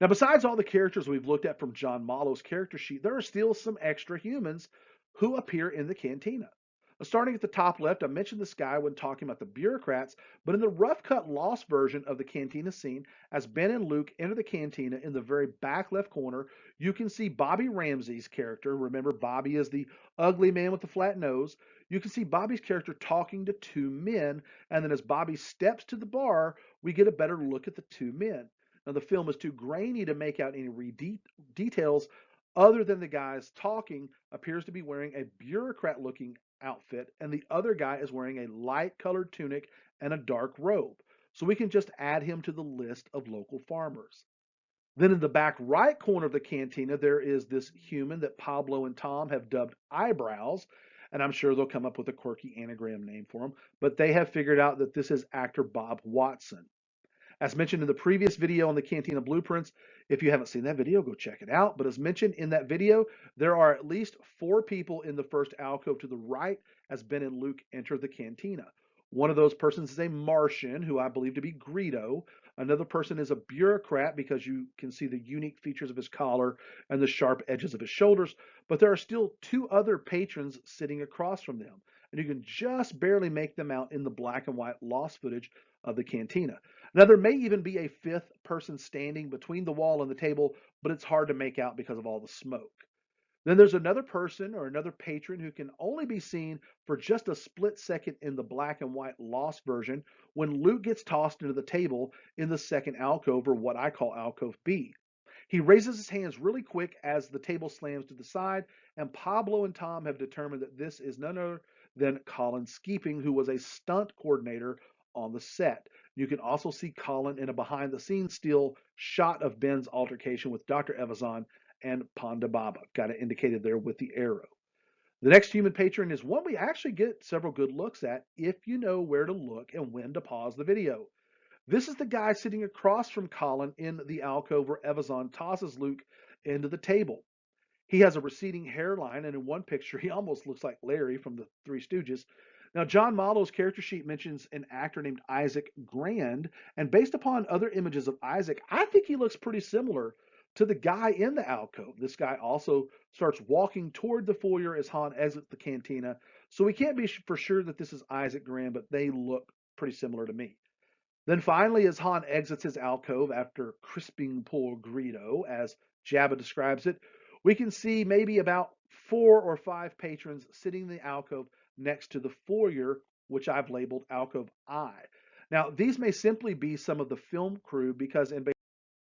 Now, besides all the characters we've looked at from John Mallow's character sheet, there are still some extra humans who appear in the cantina. Starting at the top left, I mentioned this guy when talking about the bureaucrats, but in the rough cut lost version of the cantina scene, as Ben and Luke enter the cantina in the very back left corner, you can see Bobby Ramsey's character. Remember, Bobby is the ugly man with the flat nose. You can see Bobby's character talking to two men, and then as Bobby steps to the bar, we get a better look at the two men. Now, the film is too grainy to make out any details other than the guys talking appears to be wearing a bureaucrat looking outfit, and the other guy is wearing a light colored tunic and a dark robe. So we can just add him to the list of local farmers. Then in the back right corner of the cantina, there is this human that Pablo and Tom have dubbed Eyebrows, and I'm sure they'll come up with a quirky anagram name for him, but they have figured out that this is actor Bob Watson. As mentioned in the previous video on the Cantina Blueprints, if you haven't seen that video, go check it out. But as mentioned in that video, there are at least 4 people in the first alcove to the right as Ben and Luke enter the cantina. One of those persons is a Martian, who I believe to be Greedo. Another person is a bureaucrat because you can see the unique features of his collar and the sharp edges of his shoulders. But there are still 2 other patrons sitting across from them, and you can just barely make them out in the black and white lost footage of the cantina. Now, there may even be a 5th person standing between the wall and the table, but it's hard to make out because of all the smoke. Then there's another person or another patron who can only be seen for just a split second in the black and white lost version when Luke gets tossed into the table in the second alcove, or what I call alcove B. He raises his hands really quick as the table slams to the side, and Pablo and Tom have determined that this is none other than Colin Skeeping, who was a stunt coordinator on the set. You can also see Colin in a behind the scenes still shot of Ben's altercation with Dr. Evazan and Ponda Baba. Got it indicated there with the arrow. The next human patron is one we actually get several good looks at if you know where to look and when to pause the video. This is the guy sitting across from Colin in the alcove where Evazan tosses Luke into the table. He has a receding hairline, and in one picture, he almost looks like Larry from the Three Stooges. Now, John Mallow's character sheet mentions an actor named Isaac Grand, and based upon other images of Isaac, I think he looks pretty similar to the guy in the alcove. This guy also starts walking toward the foyer as Han exits the cantina, so we can't be for sure that this is Isaac Grand, but they look pretty similar to me. Then finally, as Han exits his alcove after crisping poor Greedo, as Jabba describes it, we can see maybe about 4 or 5 patrons sitting in the alcove next to the foyer, which I've labeled Alcove I. Now, these may simply be some of the film crew because in